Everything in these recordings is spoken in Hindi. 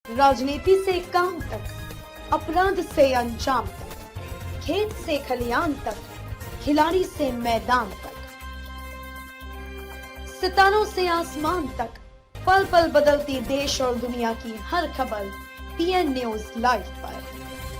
राजनीति से काम तक, अपराध से अंजाम तक, खेत से खलियान तक, खिलाड़ी से मैदान तक, सितारों से आसमान तक, पल पल बदलती देश और दुनिया की हर खबर पीएन न्यूज लाइव पर।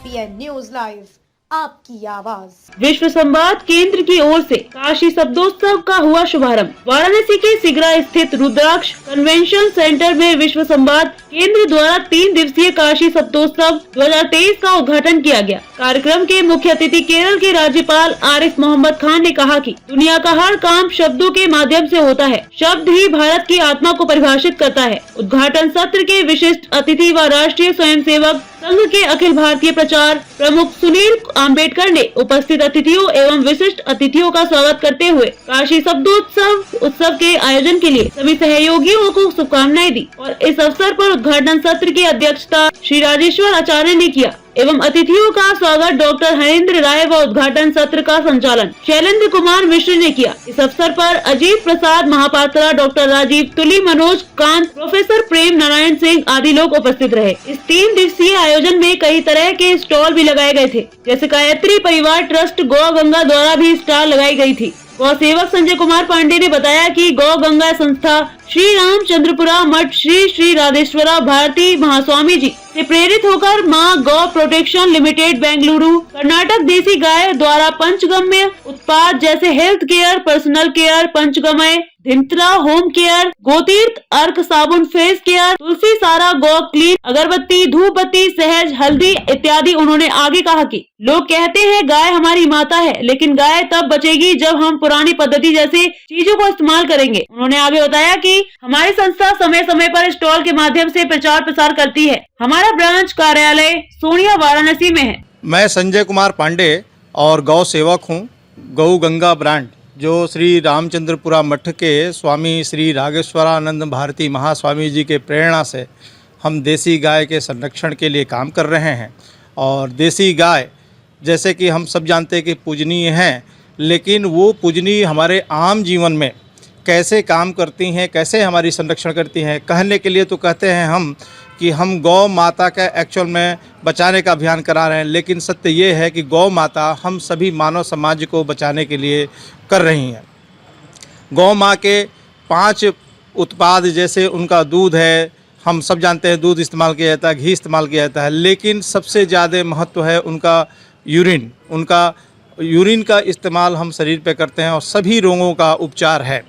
पीएन न्यूज लाइव, आपकी आवाज। विश्व संवाद केंद्र की ओर से काशी शब्दोत्सव का हुआ शुभारंभ। वाराणसी के सिगरा स्थित रुद्राक्ष कन्वेंशन सेंटर में विश्व संवाद केंद्र द्वारा 3 दिवसीय काशी शब्दोत्सव 2023 का उद्घाटन किया गया। कार्यक्रम के मुख्य अतिथि केरल के राज्यपाल आरिफ मोहम्मद खान ने कहा कि दुनिया का हर काम शब्दों के माध्यम से होता है। शब्द ही भारत की आत्मा को परिभाषित करता है। उद्घाटन सत्र के विशिष्ट अतिथि व राष्ट्रीय स्वयंसेवक संघ के अखिल भारतीय प्रचार प्रमुख सुनील आम्बेडकर ने उपस्थित अतिथियों एवं विशिष्ट अतिथियों का स्वागत करते हुए काशी शब्दोत्सव उत्सव के आयोजन के लिए सभी सहयोगियों को शुभकामनाएं दी और इस अवसर पर उद्घाटन सत्र की अध्यक्षता श्री राजेश्वर आचार्य ने किया एवं अतिथियों का स्वागत डॉक्टर हरेंद्र राय व उद्घाटन सत्र का संचालन शैलेंद्र कुमार मिश्र ने किया। इस अवसर पर अजीत प्रसाद महापात्रा, डॉक्टर राजीव तुली, मनोज कांत, प्रोफेसर प्रेम नारायण सिंह आदि लोग उपस्थित रहे। इस 3 दिवसीय आयोजन में कई तरह के स्टॉल भी लगाए गए थे, जैसे गायत्री परिवार ट्रस्ट गौ गंगा द्वारा भी स्टॉल लगाई गई थी। गौ सेवक संजय कुमार पांडे ने बताया कि गौ गंगा संस्था श्री रामचंद्रपुरा मठ श्री श्री राधेश्वरा भारती महास्वामी जी से प्रेरित होकर मां गौ प्रोटेक्शन लिमिटेड बेंगलुरु कर्नाटक देसी गाय द्वारा पंचगम्य उत्पाद जैसे हेल्थ केयर, पर्सनल केयर, पंचगमय, धिंत्रा होम केयर, गोतीर्थ अर्क साबुन फेस केयर, तुलसी सारा गौ क्लीन, अगरबत्ती, धूप बत्ती, सहज, हल्दी इत्यादि। उन्होंने आगे कहा कि लोग कहते हैं गाय हमारी माता है, लेकिन गाय तब बचेगी जब हम पुरानी पद्धति जैसे चीजों को इस्तेमाल करेंगे। उन्होंने आगे बताया कि हमारी संस्था समय समय पर स्टॉल के माध्यम से प्रचार प्रसार करती है। हमारा ब्रांच कार्यालय सोनिया वाराणसी में है। मैं संजय कुमार पांडे और गौ सेवक हूँ। गौ गंगा ब्रांड जो श्री रामचंद्रपुरा मठ के स्वामी श्री राघेश्वरानंद भारती महास्वामी जी के प्रेरणा से हम देसी गाय के संरक्षण के लिए काम कर रहे हैं। और देसी गाय जैसे कि हम सब जानते हैं कि पूजनीय हैं, लेकिन वो पूजनीय हमारे आम जीवन में कैसे काम करती हैं, कैसे हमारी संरक्षण करती हैं। कहने के लिए तो कहते हैं हम कि हम गौ माता का एक्चुअल में बचाने का अभियान करा रहे हैं, लेकिन सत्य ये है कि गौ माता हम सभी मानव समाज को बचाने के लिए कर रही हैं। गौ माँ के 5 उत्पाद जैसे उनका दूध है, हम सब जानते हैं दूध इस्तेमाल किया जाता है, घी इस्तेमाल किया जाता है, लेकिन सबसे ज़्यादा महत्व है उनका यूरिन। उनका यूरिन का इस्तेमाल हम शरीर पे करते हैं और सभी रोगों का उपचार है।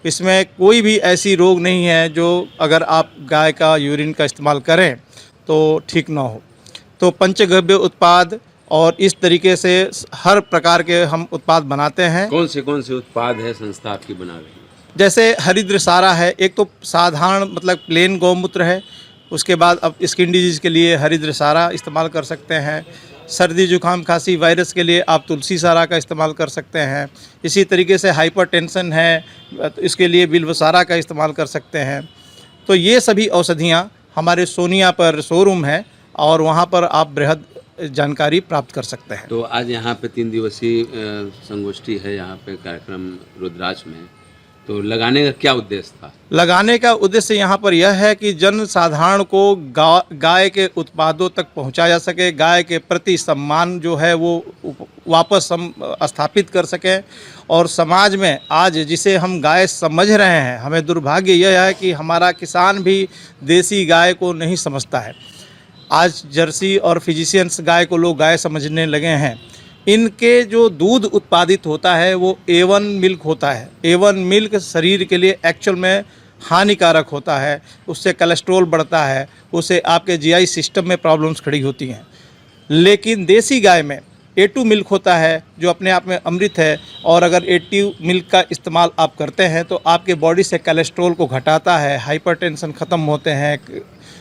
इसमें कोई भी ऐसी रोग नहीं है जो अगर आप गाय का यूरिन का इस्तेमाल करें तो ठीक ना हो। तो पंचगव्य उत्पाद और इस तरीके से हर प्रकार के हम उत्पाद बनाते हैं। कौन से उत्पाद है संस्था आपकी बना रही है? जैसे हरिद्र सारा है, एक तो साधारण मतलब प्लेन गौमूत्र है, उसके बाद अब स्किन डिजीज के लिए हरिद्र सारा इस्तेमाल कर सकते हैं। सर्दी जुकाम खांसी वायरस के लिए आप तुलसी सारा का इस्तेमाल कर सकते हैं। इसी तरीके से हाइपरटेंशन है तो इसके लिए बिल्व सारा का इस्तेमाल कर सकते हैं। तो ये सभी औषधियाँ हमारे सोनिया पर शोरूम है और वहाँ पर आप बृहद जानकारी प्राप्त कर सकते हैं। तो आज यहाँ पे 3 दिवसीय संगोष्ठी है, यहाँ पे कार्यक्रम रुद्राक्ष में, तो लगाने का क्या उद्देश्य था? लगाने का उद्देश्य यहाँ पर यह है कि जन साधारण को गाय के उत्पादों तक पहुँचाया जा सके, गाय के प्रति सम्मान जो है वो वापस हम स्थापित कर सकें। और समाज में आज जिसे हम गाय समझ रहे हैं, हमें दुर्भाग्य यह है कि हमारा किसान भी देसी गाय को नहीं समझता है। आज जर्सी और फिजिशियंस गाय को लोग गाय समझने लगे हैं। इनके जो दूध उत्पादित होता है वो A1 मिल्क होता है। A1 मिल्क शरीर के लिए एक्चुअल में हानिकारक होता है, उससे कोलेस्ट्रॉल बढ़ता है, उससे आपके GI सिस्टम में प्रॉब्लम्स खड़ी होती हैं। लेकिन देसी गाय में A2 मिल्क होता है जो अपने आप में अमृत है, और अगर A2 मिल्क का इस्तेमाल आप करते हैं तो आपके बॉडी से कोलेस्ट्रॉल को घटाता है, हाइपरटेंशन ख़त्म होते हैं,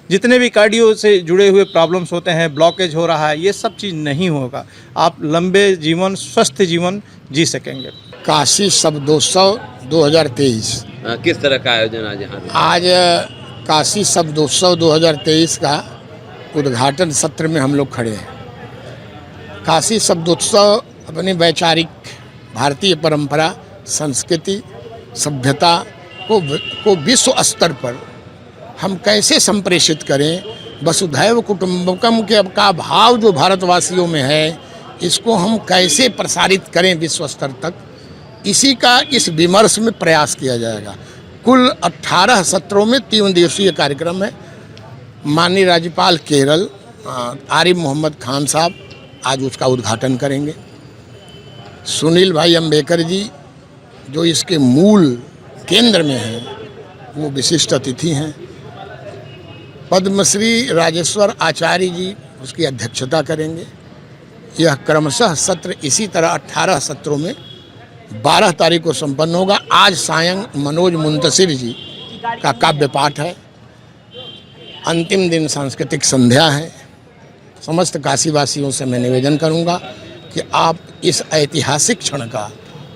जितने भी कार्डियो से जुड़े हुए प्रॉब्लम्स होते हैं, ब्लॉकेज हो रहा है, ये सब चीज़ नहीं होगा। आप लंबे जीवन, स्वस्थ जीवन जी सकेंगे। काशी शब्दोत्सव 2023 किस तरह का आयोजन आज यहाँ? आज काशी शब्दोत्सव 2023 का उद्घाटन सत्र में हम लोग खड़े हैं। काशी शब्दोत्सव अपनी वैचारिक भारतीय परंपरा, संस्कृति, सभ्यता को विश्व स्तर पर हम कैसे संप्रेषित करें, वसुधैव कुटुंबकम के का भाव जो भारतवासियों में है, इसको हम कैसे प्रसारित करें विश्व स्तर तक, इसी का इस विमर्श में प्रयास किया जाएगा। कुल 18 सत्रों में 3 दिवसीय कार्यक्रम है। माननीय राज्यपाल केरल आरिफ मोहम्मद खान साहब आज उसका उद्घाटन करेंगे। सुनील भाई अम्बेकर जी जो इसके मूल केंद्र में हैं, वो विशिष्ट अतिथि हैं। पद्मश्री राजेश्वर आचार्य जी उसकी अध्यक्षता करेंगे। यह क्रमशः सत्र इसी तरह 18 सत्रों में 12 तारीख को संपन्न होगा। आज सायं मनोज मुंतशिर जी का काव्य पाठ है। अंतिम दिन सांस्कृतिक संध्या है। समस्त काशीवासियों से मैं निवेदन करूंगा कि आप इस ऐतिहासिक क्षण का,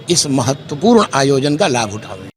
इस महत्वपूर्ण आयोजन का लाभ उठावें।